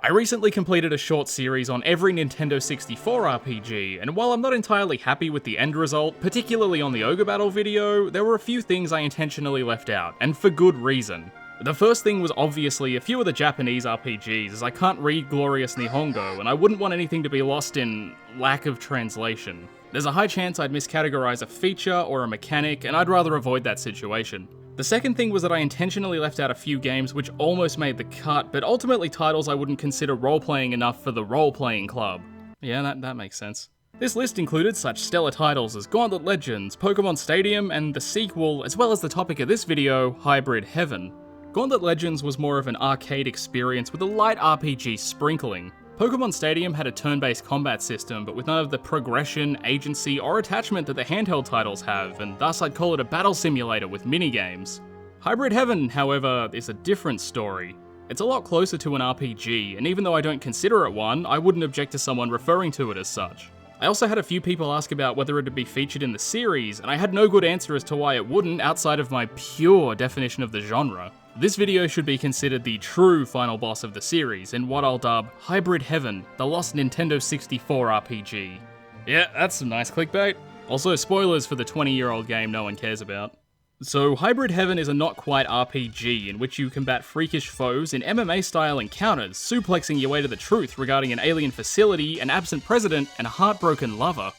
I recently completed a short series on every Nintendo 64 RPG, and while I'm not entirely happy with the end result, particularly on the Ogre battle video, there were a few things I intentionally left out, and for good reason. The first thing was obviously a few of the Japanese RPGs, as I can't read glorious Nihongo, and I wouldn't want anything to be lost in lack of translation. There's a high chance I'd miscategorize a feature or a mechanic, and I'd rather avoid that situation. The second thing was that I intentionally left out a few games which almost made the cut, but ultimately titles I wouldn't consider role-playing enough for the role-playing club. Yeah, that makes sense. This list included such stellar titles as Gauntlet Legends, Pokemon Stadium, and the sequel, as well as the topic of this video, Hybrid Heaven. Gauntlet Legends was more of an arcade experience with a light RPG sprinkling. Pokemon Stadium had a turn-based combat system, but with none of the progression, agency, or attachment that the handheld titles have, and thus I'd call it a battle simulator with minigames. Hybrid Heaven, however, is a different story. It's a lot closer to an RPG, and even though I don't consider it one, I wouldn't object to someone referring to it as such. I also had a few people ask about whether it would be featured in the series, and I had no good answer as to why it wouldn't outside of my pure definition of the genre. This video should be considered the true final boss of the series, in what I'll dub Hybrid Heaven, the lost Nintendo 64 RPG. Yeah, that's some nice clickbait. Also, spoilers for the 20-year-old game no one cares about. So, Hybrid Heaven is a not-quite RPG in which you combat freakish foes in MMA-style encounters, suplexing your way to the truth regarding an alien facility, an absent president, and a heartbroken lover.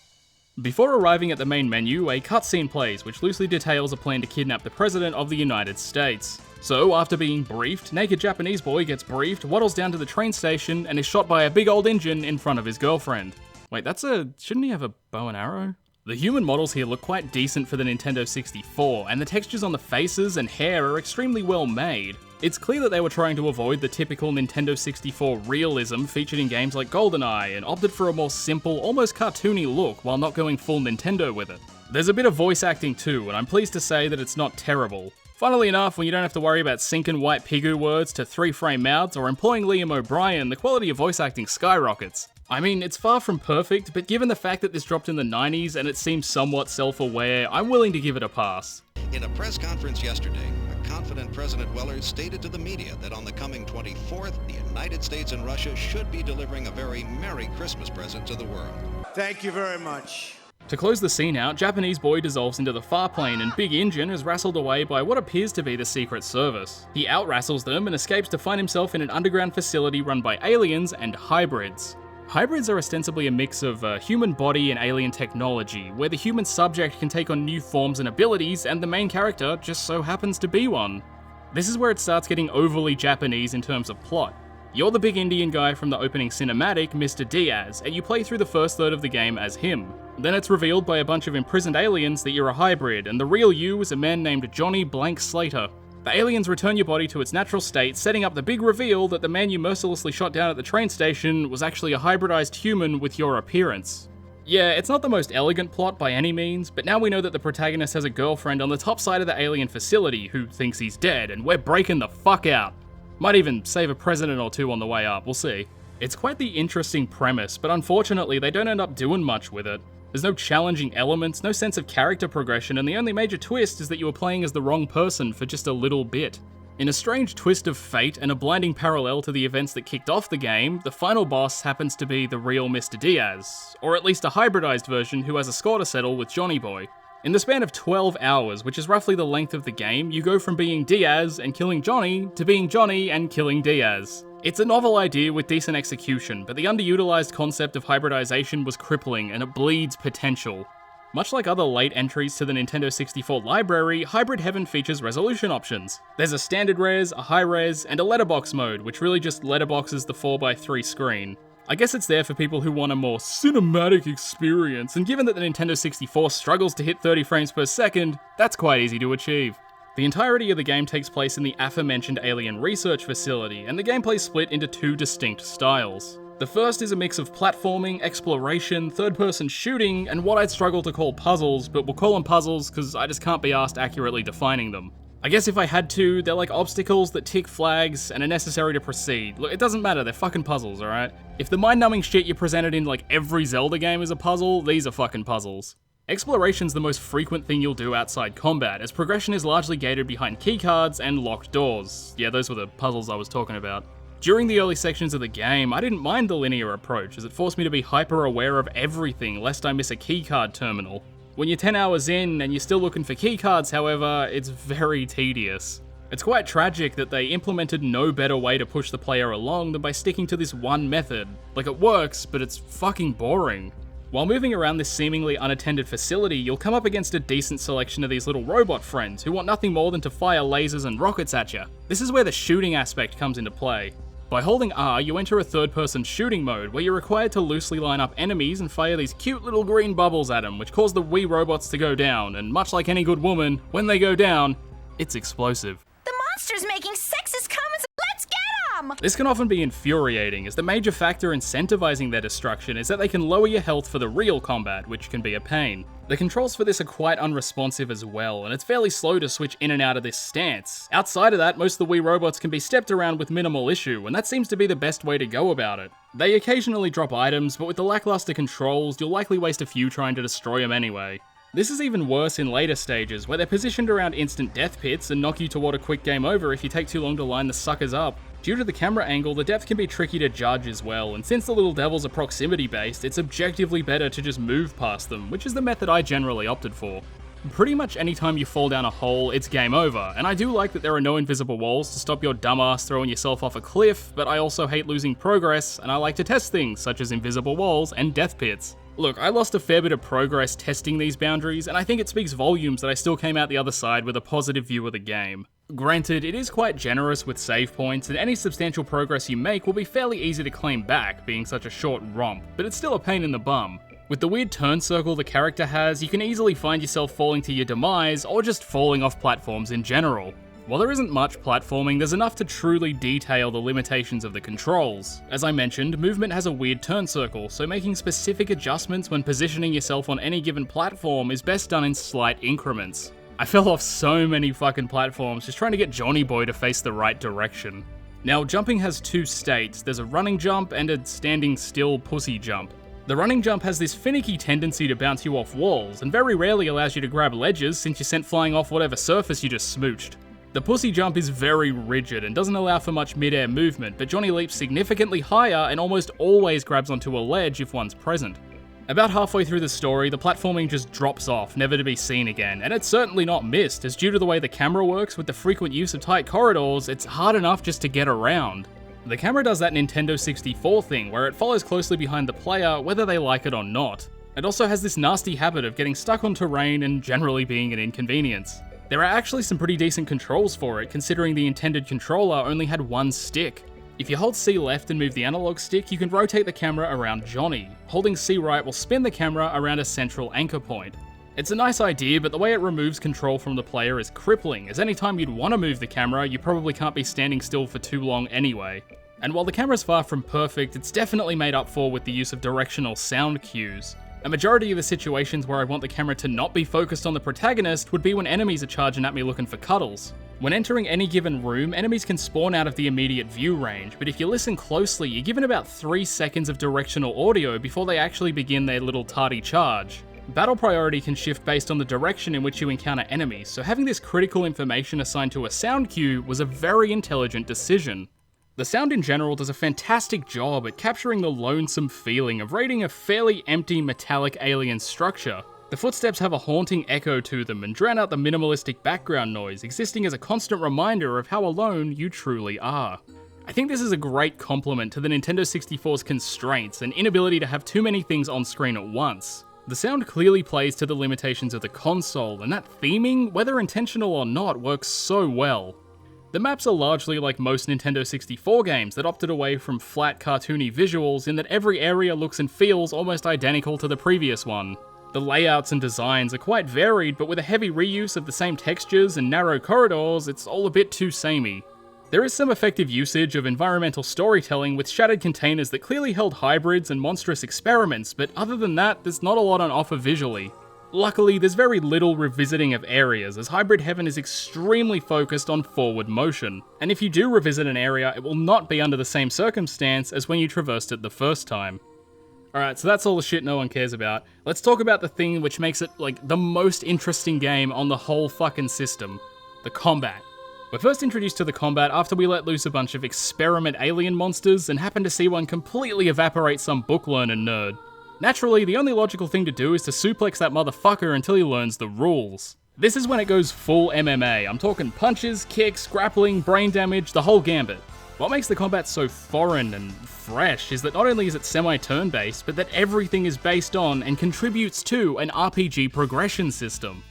Before arriving at the main menu, a cutscene plays which loosely details a plan to kidnap the President of the United States. So, after being briefed, naked Japanese boy gets briefed, waddles down to the train station, and is shot by a big old engine in front of his girlfriend. Wait, shouldn't he have a bow and arrow? The human models here look quite decent for the Nintendo 64, and the textures on the faces and hair are extremely well made. It's clear that they were trying to avoid the typical Nintendo 64 realism featured in games like GoldenEye, and opted for a more simple, almost cartoony look while not going full Nintendo with it. There's a bit of voice acting too, and I'm pleased to say that it's not terrible. Funnily enough, when you don't have to worry about sinking white pigu words to 3-frame mouths or employing Liam O'Brien, the quality of voice acting skyrockets. I mean, it's far from perfect, but given the fact that this dropped in the 90s and it seems somewhat self-aware, I'm willing to give it a pass. In a press conference yesterday, a confident President Weller stated to the media that on the coming 24th, the United States and Russia should be delivering a very Merry Christmas present to the world. Thank you very much. To close the scene out, Japanese boy dissolves into the far plane and Big Engine is wrestled away by what appears to be the Secret Service. He out-wrestles them and escapes to find himself in an underground facility run by aliens and hybrids. Hybrids are ostensibly a mix of human body and alien technology, where the human subject can take on new forms and abilities, and the main character just so happens to be one. This is where it starts getting overly Japanese in terms of plot. You're the big Indian guy from the opening cinematic, Mr. Diaz, and you play through the first third of the game as him. Then it's revealed by a bunch of imprisoned aliens that you're a hybrid, and the real you is a man named Johnny Blank Slater. The aliens return your body to its natural state, setting up the big reveal that the man you mercilessly shot down at the train station was actually a hybridized human with your appearance. Yeah, it's not the most elegant plot by any means, but now we know that the protagonist has a girlfriend on the top side of the alien facility who thinks he's dead, and we're breaking the fuck out. Might even save a president or two on the way up, we'll see. It's quite the interesting premise, but unfortunately they don't end up doing much with it. There's no challenging elements, no sense of character progression, and the only major twist is that you were playing as the wrong person for just a little bit. In a strange twist of fate and a blinding parallel to the events that kicked off the game, the final boss happens to be the real Mr. Diaz, or at least a hybridized version who has a score to settle with Johnny Boy. In the span of 12 hours, which is roughly the length of the game, you go from being Diaz and killing Johnny to being Johnny and killing Diaz. It's a novel idea with decent execution, but the underutilized concept of hybridization was crippling and it bleeds potential. Much like other late entries to the Nintendo 64 library, Hybrid Heaven features resolution options. There's a standard res, a high res, and a letterbox mode, which really just letterboxes the 4x3 screen. I guess it's there for people who want a more cinematic experience, and given that the Nintendo 64 struggles to hit 30 frames per second, that's quite easy to achieve. The entirety of the game takes place in the aforementioned alien research facility, and the gameplay is split into two distinct styles. The first is a mix of platforming, exploration, third-person shooting, and what I'd struggle to call puzzles, but we'll call them puzzles because I just can't be asked accurately defining them. I guess if I had to, they're like obstacles that tick flags and are necessary to proceed. Look, it doesn't matter, they're fucking puzzles, alright? If the mind-numbing shit you're presented in like every Zelda game is a puzzle, these are fucking puzzles. Exploration's the most frequent thing you'll do outside combat, as progression is largely gated behind keycards and locked doors. Yeah, those were the puzzles I was talking about. During the early sections of the game, I didn't mind the linear approach, as it forced me to be hyper aware of everything lest I miss a keycard terminal. When you're 10 hours in and you're still looking for keycards, however, it's very tedious. It's quite tragic that they implemented no better way to push the player along than by sticking to this one method. Like, it works, but it's fucking boring. While moving around this seemingly unattended facility, you'll come up against a decent selection of these little robot friends who want nothing more than to fire lasers and rockets at you. This is where the shooting aspect comes into play. By holding R, you enter a third-person shooting mode, where you're required to loosely line up enemies and fire these cute little green bubbles at them, which cause the wee robots to go down, and much like any good woman, when they go down, it's explosive. The monster's making sexist comments, let's get him! This can often be infuriating, as the major factor incentivizing their destruction is that they can lower your health for the real combat, which can be a pain. The controls for this are quite unresponsive as well, and it's fairly slow to switch in and out of this stance. Outside of that, most of the Wii robots can be stepped around with minimal issue, and that seems to be the best way to go about it. They occasionally drop items, but with the lackluster controls, you'll likely waste a few trying to destroy them anyway. This is even worse in later stages, where they're positioned around instant death pits and knock you toward a quick game over if you take too long to line the suckers up. Due to the camera angle, the depth can be tricky to judge as well, and since the little devils are proximity based, it's objectively better to just move past them, which is the method I generally opted for. Pretty much anytime you fall down a hole, it's game over, and I do like that there are no invisible walls to stop your dumbass throwing yourself off a cliff, but I also hate losing progress, and I like to test things such as invisible walls and death pits. Look, I lost a fair bit of progress testing these boundaries, and I think it speaks volumes that I still came out the other side with a positive view of the game. Granted, it is quite generous with save points, and any substantial progress you make will be fairly easy to claim back, being such a short romp, but it's still a pain in the bum. With the weird turn circle the character has, you can easily find yourself falling to your demise, or just falling off platforms in general. While there isn't much platforming, there's enough to truly detail the limitations of the controls. As I mentioned, movement has a weird turn circle, so making specific adjustments when positioning yourself on any given platform is best done in slight increments. I fell off so many fucking platforms just trying to get Johnny Boy to face the right direction. Now, jumping has two states. There's a running jump and a standing still pussy jump. The running jump has this finicky tendency to bounce you off walls, and very rarely allows you to grab ledges since you're sent flying off whatever surface you just smooched. The pussy jump is very rigid and doesn't allow for much mid-air movement, but Johnny leaps significantly higher and almost always grabs onto a ledge if one's present. About halfway through the story, the platforming just drops off, never to be seen again, and it's certainly not missed, as due to the way the camera works with the frequent use of tight corridors, it's hard enough just to get around. The camera does that Nintendo 64 thing, where it follows closely behind the player whether they like it or not. It also has this nasty habit of getting stuck on terrain and generally being an inconvenience. There are actually some pretty decent controls for it, considering the intended controller only had one stick. If you hold C left and move the analog stick, you can rotate the camera around Johnny. Holding C right will spin the camera around a central anchor point. It's a nice idea, but the way it removes control from the player is crippling, as anytime you'd want to move the camera, you probably can't be standing still for too long anyway. And while the camera's far from perfect, it's definitely made up for with the use of directional sound cues. A majority of the situations where I want the camera to not be focused on the protagonist would be when enemies are charging at me looking for cuddles. When entering any given room, enemies can spawn out of the immediate view range, but if you listen closely, you're given about 3 seconds of directional audio before they actually begin their little tardy charge. Battle priority can shift based on the direction in which you encounter enemies, so having this critical information assigned to a sound cue was a very intelligent decision. The sound in general does a fantastic job at capturing the lonesome feeling of raiding a fairly empty metallic alien structure. The footsteps have a haunting echo to them and drown out the minimalistic background noise, existing as a constant reminder of how alone you truly are. I think this is a great compliment to the Nintendo 64's constraints and inability to have too many things on screen at once. The sound clearly plays to the limitations of the console, and that theming, whether intentional or not, works so well. The maps are largely like most Nintendo 64 games that opted away from flat, cartoony visuals in that every area looks and feels almost identical to the previous one. The layouts and designs are quite varied, but with a heavy reuse of the same textures and narrow corridors, it's all a bit too samey. There is some effective usage of environmental storytelling with shattered containers that clearly held hybrids and monstrous experiments, but other than that, there's not a lot on offer visually. Luckily, there's very little revisiting of areas, as Hybrid Heaven is extremely focused on forward motion, and if you do revisit an area, it will not be under the same circumstance as when you traversed it the first time. Alright, so that's all the shit no one cares about. Let's talk about the thing which makes it, like, the most interesting game on the whole fucking system. The combat. We're first introduced to the combat after we let loose a bunch of experiment alien monsters and happen to see one completely evaporate some book learner nerd. Naturally, the only logical thing to do is to suplex that motherfucker until he learns the rules. This is when it goes full MMA. I'm talking punches, kicks, grappling, brain damage, the whole gambit. What makes the combat so foreign and fresh is that not only is it semi-turn based, but that everything is based on and contributes to an RPG progression system.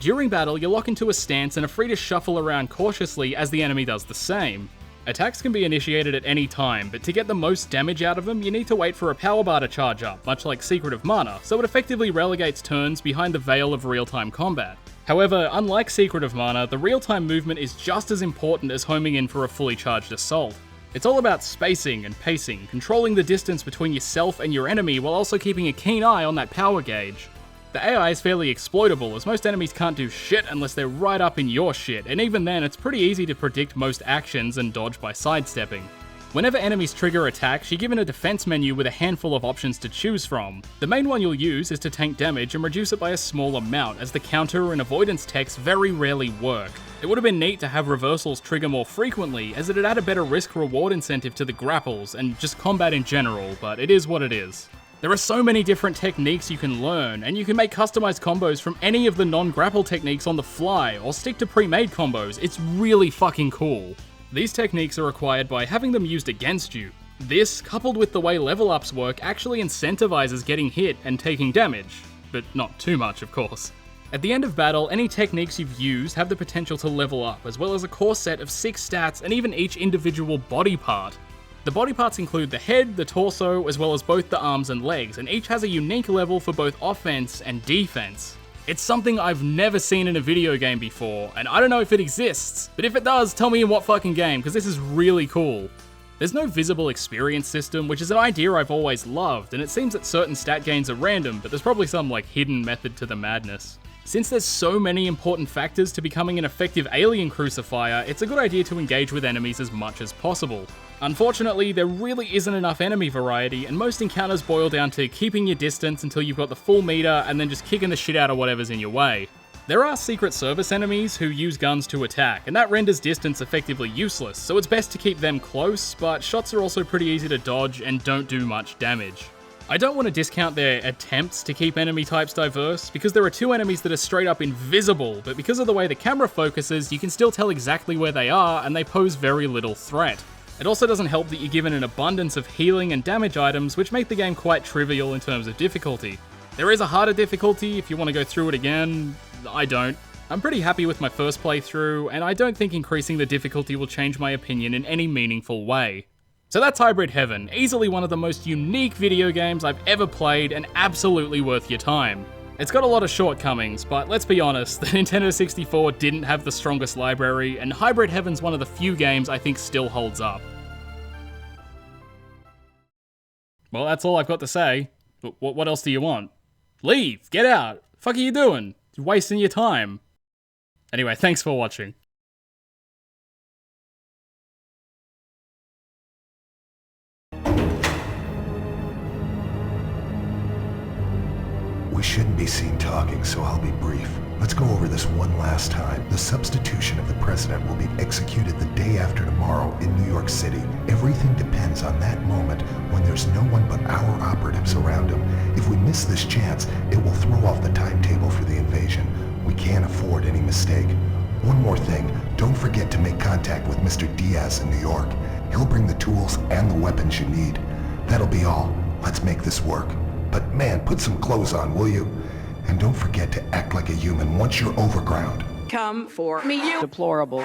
During battle, you lock into a stance and are free to shuffle around cautiously as the enemy does the same. Attacks can be initiated at any time, but to get the most damage out of them, you need to wait for a power bar to charge up, much like Secret of Mana, so it effectively relegates turns behind the veil of real-time combat. However, unlike Secret of Mana, the real-time movement is just as important as homing in for a fully charged assault. It's all about spacing and pacing, controlling the distance between yourself and your enemy while also keeping a keen eye on that power gauge. The AI is fairly exploitable, as most enemies can't do shit unless they're right up in your shit, and even then it's pretty easy to predict most actions and dodge by sidestepping. Whenever enemies trigger attacks, you're given a defense menu with a handful of options to choose from. The main one you'll use is to tank damage and reduce it by a small amount, as the counter and avoidance techs very rarely work. It would have been neat to have reversals trigger more frequently, as it'd add a better risk-reward incentive to the grapples and just combat in general, but it is what it is. There are so many different techniques you can learn, and you can make customized combos from any of the non-grapple techniques on the fly, or stick to pre-made combos. It's really fucking cool. These techniques are required by having them used against you. This, coupled with the way level ups work, actually incentivizes getting hit and taking damage. But not too much, of course. At the end of battle, any techniques you've used have the potential to level up, as well as a core set of 6 stats and even each individual body part. The body parts include the head, the torso, as well as both the arms and legs, and each has a unique level for both offense and defense. It's something I've never seen in a video game before, and I don't know if it exists, but if it does, tell me in what fucking game, because this is really cool. There's no visible experience system, which is an idea I've always loved, and it seems that certain stat gains are random, but there's probably some hidden method to the madness. Since there's so many important factors to becoming an effective alien crucifier, it's a good idea to engage with enemies as much as possible. Unfortunately, there really isn't enough enemy variety, and most encounters boil down to keeping your distance until you've got the full meter and then just kicking the shit out of whatever's in your way. There are Secret Service enemies who use guns to attack, and that renders distance effectively useless, so it's best to keep them close, but shots are also pretty easy to dodge and don't do much damage. I don't want to discount their attempts to keep enemy types diverse, because there are 2 enemies that are straight up invisible, but because of the way the camera focuses, you can still tell exactly where they are, and they pose very little threat. It also doesn't help that you're given an abundance of healing and damage items, which make the game quite trivial in terms of difficulty. There is a harder difficulty if you want to go through it again. I don't. I'm pretty happy with my first playthrough, and I don't think increasing the difficulty will change my opinion in any meaningful way. So that's Hybrid Heaven, easily one of the most unique video games I've ever played and absolutely worth your time. It's got a lot of shortcomings, but let's be honest, the Nintendo 64 didn't have the strongest library, and Hybrid Heaven's one of the few games I think still holds up. Well, that's all I've got to say. What else do you want? Leave! Get out! Fuck are you doing? You're wasting your time. Anyway, thanks for watching. We shouldn't be seen talking, so I'll be brief. Let's go over this one last time. The substitution of the president will be executed the day after tomorrow in New York City. Everything depends on that moment when there's no one but our operatives around him. If we miss this chance, it will throw off the timetable for the invasion. We can't afford any mistake. One more thing, don't forget to make contact with Mr. Diaz in New York. He'll bring the tools and the weapons you need. That'll be all. Let's make this work. But man, put some clothes on, will you? And don't forget to act like a human once you're overground. Come for me, you deplorable.